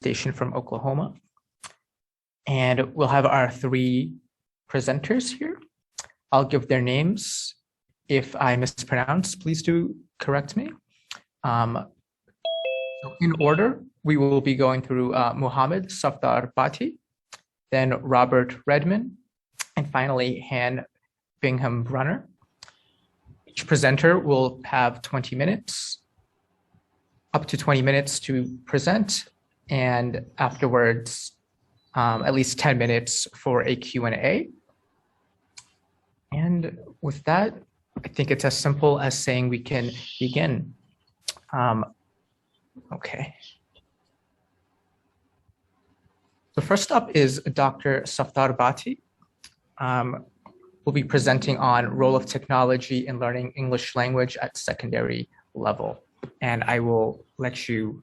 station from Oklahoma. And we'll have our three presenters here. I'll give their names. If I mispronounce, please do correct me. So in order, we will be going through Muhammad Safdar Bhatti, then Robert Redman, and finally Han Bingham Brunner. Each presenter will have 20 minutes, up to 20 minutes to present, and afterwards, at least 10 minutes for a Q&A. And with that, I think it's as simple as saying we can begin. Okay. So first up is Dr. Safdar Bhatti. Will be presenting on role of technology in learning English language at secondary level. And I will let you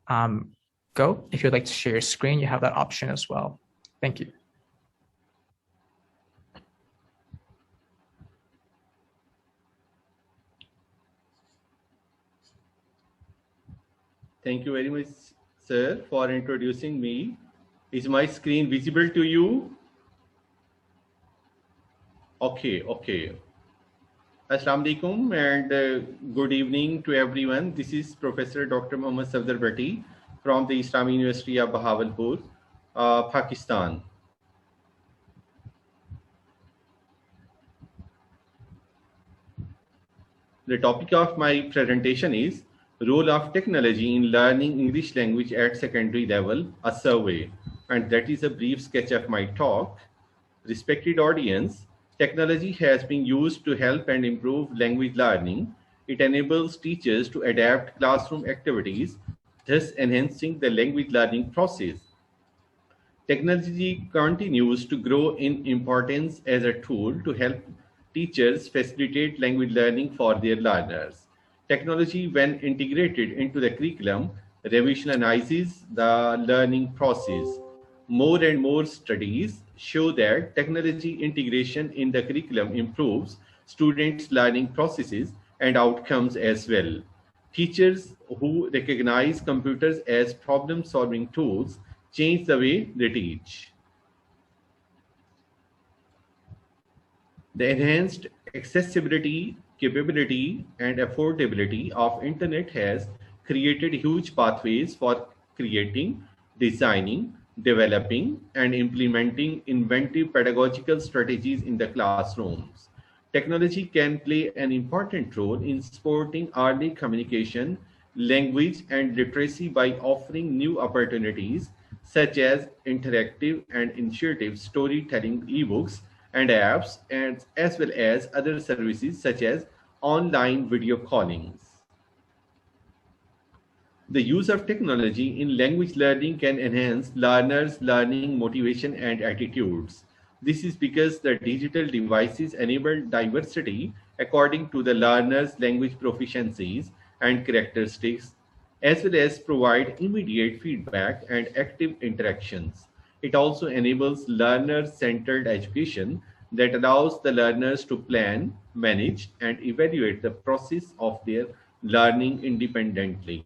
go. If you'd like to share your screen, you have that option as well. Thank you. Thank you very much, sir, for introducing me. Is my screen visible to you? Okay. Assalamu alaikum and good evening to everyone. This is Professor Dr. Muhammad Safdar Bhatti from the Islamic University of Bahawalpur, Pakistan. The topic of my presentation is Role of Technology in Learning English Language at Secondary Level, a Survey. And that is a brief sketch of my talk. Respected audience, technology has been used to help and improve language learning. It enables teachers to adapt classroom activities, thus enhancing the language learning process. Technology continues to grow in importance as a tool to help teachers facilitate language learning for their learners. Technology, when integrated into the curriculum, revolutionizes the learning process. More and more studies show that technology integration in the curriculum improves students' learning processes and outcomes as well. Teachers who recognize computers as problem-solving tools change the way they teach. The enhanced accessibility, capability, and affordability of Internet has created huge pathways for creating, designing, developing, and implementing inventive pedagogical strategies in the classrooms. Technology can play an important role in supporting early communication, language, and literacy by offering new opportunities such as interactive and intuitive storytelling ebooks and apps, and as well as other services such as online video callings. The use of technology in language learning can enhance learners' learning motivation and attitudes. This is because the digital devices enable diversity according to the learner's language proficiencies and characteristics, as well as provide immediate feedback and active interactions. It also enables learner-centered education that allows the learners to plan, manage, and evaluate the process of their learning independently.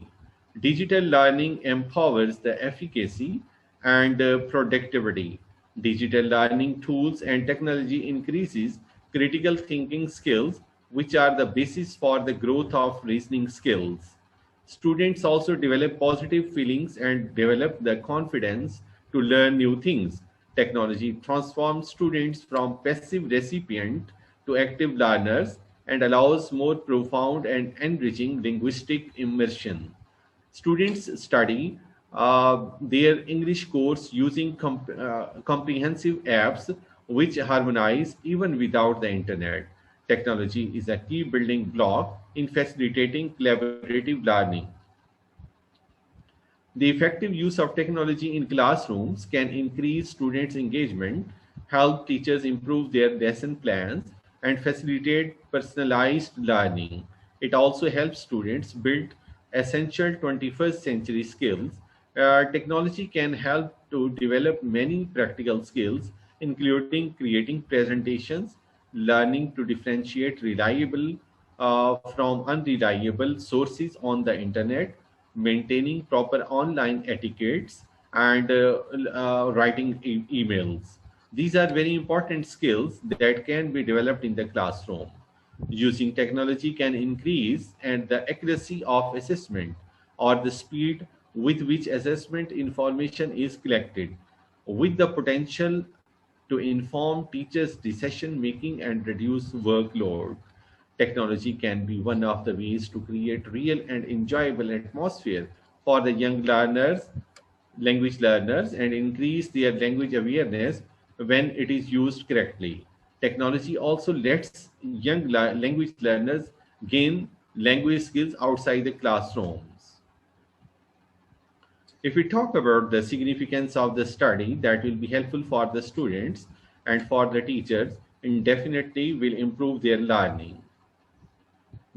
Digital learning empowers the efficacy and productivity. Digital learning tools and technology increases critical thinking skills, which are the basis for the growth of reasoning skills. Students also develop positive feelings and develop the confidence to learn new things. Technology transforms students from passive recipient to active learners and allows more profound and enriching linguistic immersion. Students study their English course using comprehensive apps which harmonize even without the internet. Technology is a key building block in facilitating collaborative learning. The effective use of technology in classrooms can increase students' engagement, help teachers improve their lesson plans, and facilitate personalized learning. It also helps students build essential 21st century skills. Technology can help to develop many practical skills, including creating presentations, learning to differentiate reliable from unreliable sources on the internet, maintaining proper online etiquettes, and writing emails. These are very important skills that can be developed in the classroom. Using technology can increase and the accuracy of assessment or the speed with which assessment information is collected, with the potential to inform teachers' decision making and reduce workload. Technology can be one of the ways to create real and enjoyable atmosphere for the young learners, language learners, and increase their language awareness when it is used correctly. Technology also lets young language learners gain language skills outside the classrooms. If we talk about the significance of the study that will be helpful for the students and for the teachers, and definitely will improve their learning.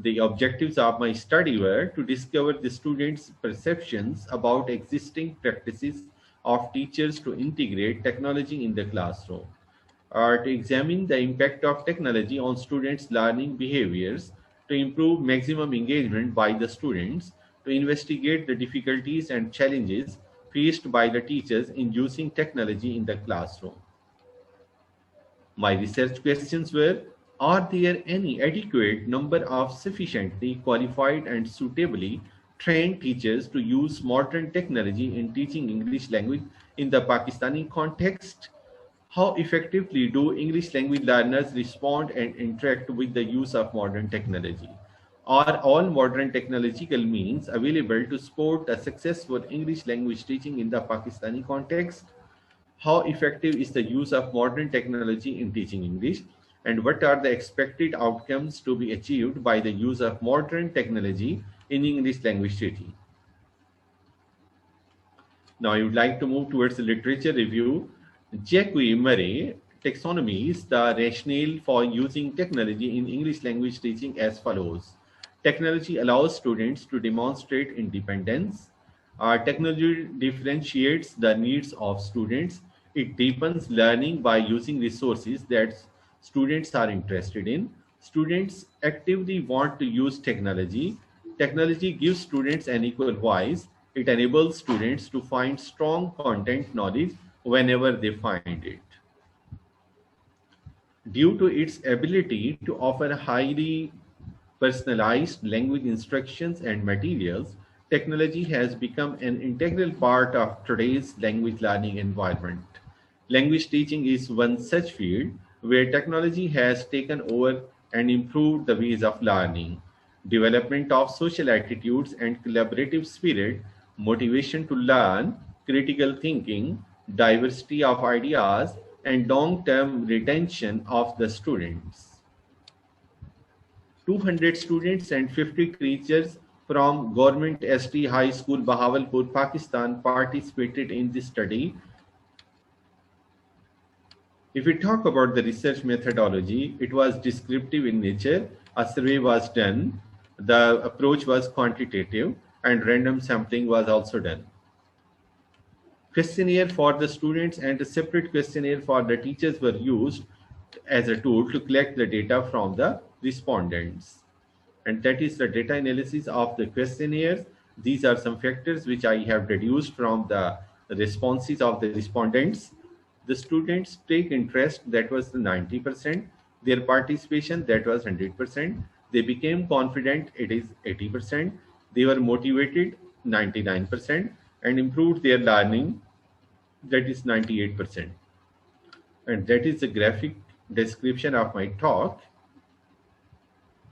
The objectives of my study were to discover the students' perceptions about existing practices of teachers to integrate technology in the classroom, or to examine the impact of technology on students' learning behaviors, to improve maximum engagement by the students, to investigate the difficulties and challenges faced by the teachers in using technology in the classroom. My research questions were: are there any adequate number of sufficiently qualified and suitably trained teachers to use modern technology in teaching English language in the Pakistani context? How effectively do English language learners respond and interact with the use of modern technology? Are all modern technological means available to support a successful English language teaching in the Pakistani context? How effective is the use of modern technology in teaching English? And what are the expected outcomes to be achieved by the use of modern technology in English language teaching? Now, I would like to move towards the literature review. Jacques Murray taxonomies the rationale for using technology in English language teaching as follows. Technology allows students to demonstrate independence. Technology differentiates the needs of students. It deepens learning by using resources that students are interested in. Students actively want to use technology. Technology gives students an equal voice. It enables students to find strong content knowledge whenever they find it. Due to its ability to offer highly personalized language instructions and materials, technology has become an integral part of today's language learning environment. Language teaching is one such field where technology has taken over and improved the ways of learning. Development of social attitudes and collaborative spirit, motivation to learn, critical thinking, diversity of ideas, and long-term retention of the students. 200 students and 50 teachers from Government ST High School, Bahawalpur, Pakistan participated in this study. If we talk about the research methodology, it was descriptive in nature. A survey was done. The approach was quantitative and random sampling was also done. Questionnaire for the students and a separate questionnaire for the teachers were used as a tool to collect the data from the respondents. And that is the data analysis of the questionnaires. These are some factors which I have deduced from the responses of the respondents. The students take interest, that was the 90%. Their participation, that was 100%. They became confident, it is 80%. They were motivated, 99%, and improved their learning, that is 98%. And that is the graphic description of my talk.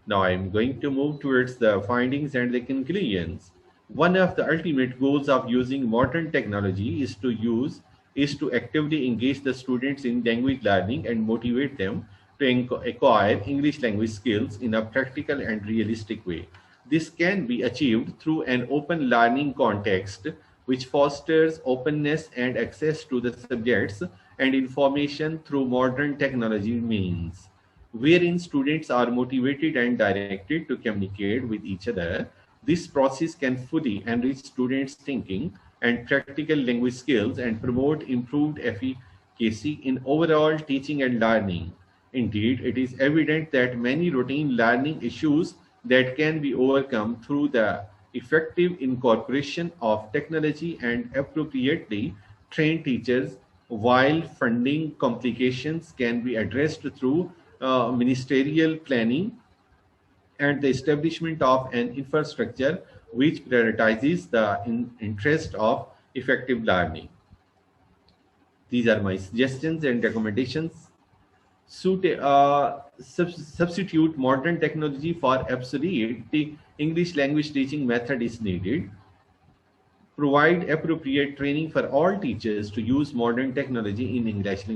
Now I am going to move towards the findings and the conclusions. One of the ultimate goals of using modern technology is to actively engage the students in language learning and motivate them to acquire English language skills in a practical and realistic way. This can be achieved through an open learning context which fosters openness and access to the subjects and information through modern technology means, wherein students are motivated and directed to communicate with each other. This process can fully enrich students' thinking and practical language skills and promote improved efficacy in overall teaching and learning. Indeed, it is evident that many routine learning issues that can be overcome through the effective incorporation of technology and appropriately trained teachers, while funding complications can be addressed through ministerial planning and the establishment of an infrastructure which prioritizes the interest of effective learning. These are my suggestions and recommendations. Substitute modern technology for obsolete English language teaching method is needed. Provide appropriate training for all teachers to use modern technology in English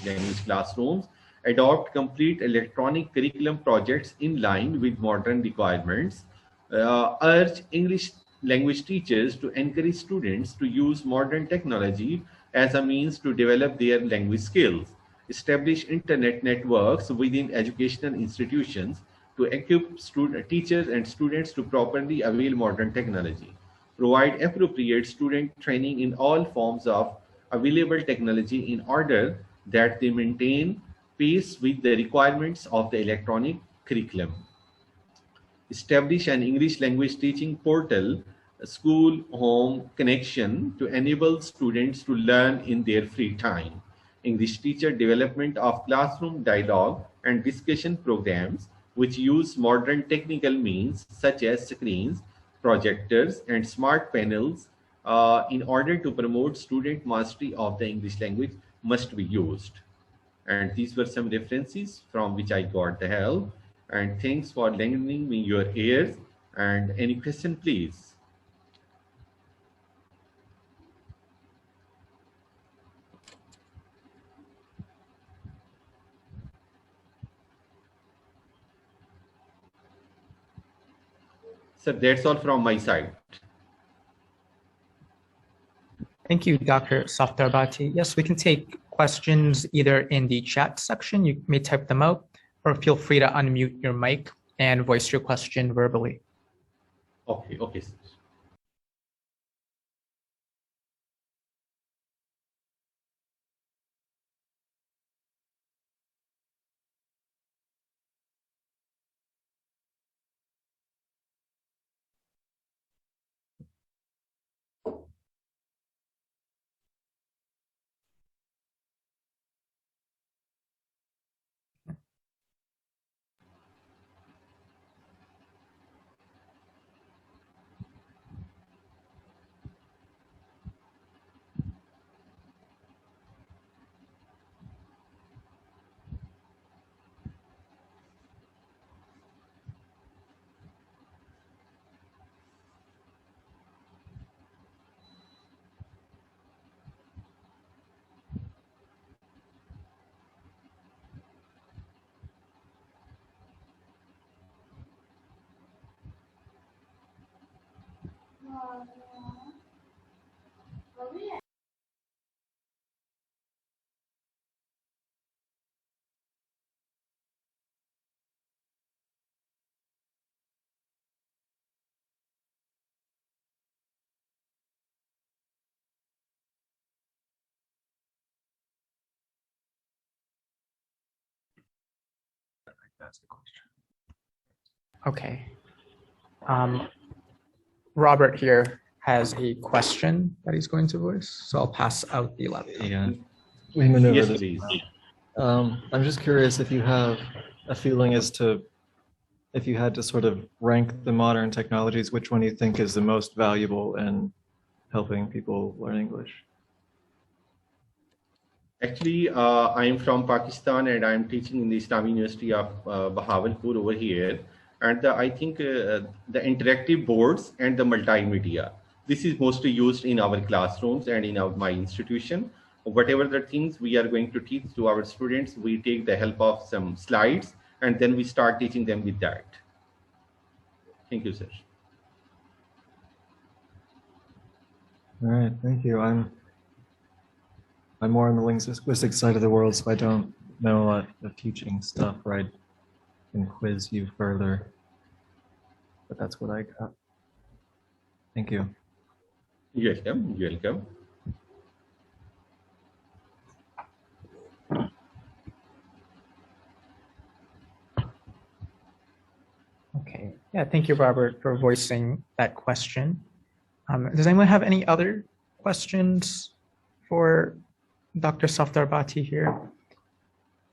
language classrooms. Adopt complete electronic curriculum projects in line with modern requirements. Urge English language teachers to encourage students to use modern technology as a means to develop their language skills. Establish internet networks within educational institutions to equip teachers and students to properly avail modern technology. Provide appropriate student training in all forms of available technology in order that they maintain pace with the requirements of the electronic curriculum. Establish an English language teaching portal, a school-home connection to enable students to learn in their free time. English teacher development of classroom dialogue and discussion programs which use modern technical means such as screens, projectors, and smart panels in order to promote student mastery of the English language must be used. And these were some references from which I got the help. And thanks for lending me your ears. And any question, please? So that's all from my side. Thank you, Dr. Saftarbati. Yes, we can take questions either in the chat section. You may type them out, or feel free to unmute your mic and voice your question verbally. Okay, okay. Okay. Robert here has a question that he's going to voice, so I'll pass out the laptop. Yeah, we maneuver Yes, this. please. I'm just curious if you have a feeling as to if you had to sort of rank the modern technologies, which one you think is the most valuable in helping people learn English? Actually, I am from Pakistan and I am teaching in the Islamic University of Bahawalpur over here. And I think the interactive boards and the multimedia, this is mostly used in our classrooms and in my institution. Whatever the things we are going to teach to our students, we take the help of some slides and then we start teaching them with that. Thank you, sir. All right, thank you. I'm more on the linguistic side of the world, so I don't know a lot of teaching stuff where I can quiz you further. But that's what I got. Thank you. You're welcome. You're welcome. Okay. Yeah, thank you, Robert, for voicing that question. Does anyone have any other questions for Dr. Safdarbati here?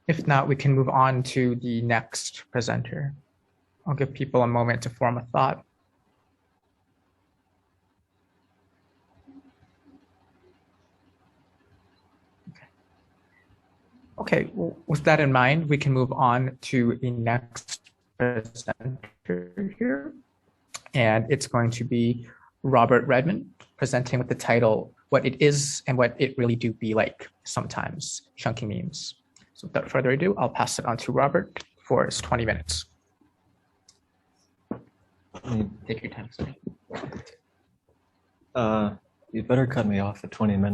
If not, we can move on to the next presenter. I'll give people a moment to form a thought. Okay, well, with that in mind, we can move on to the next presenter here. And it's going to be Robert Redmond presenting with the title, What It Is and What It Really Do Be Like Sometimes, Chunky Memes. So without further ado, I'll pass it on to Robert for his 20 minutes. Take your time, sorry. You better cut me off at 20 minutes.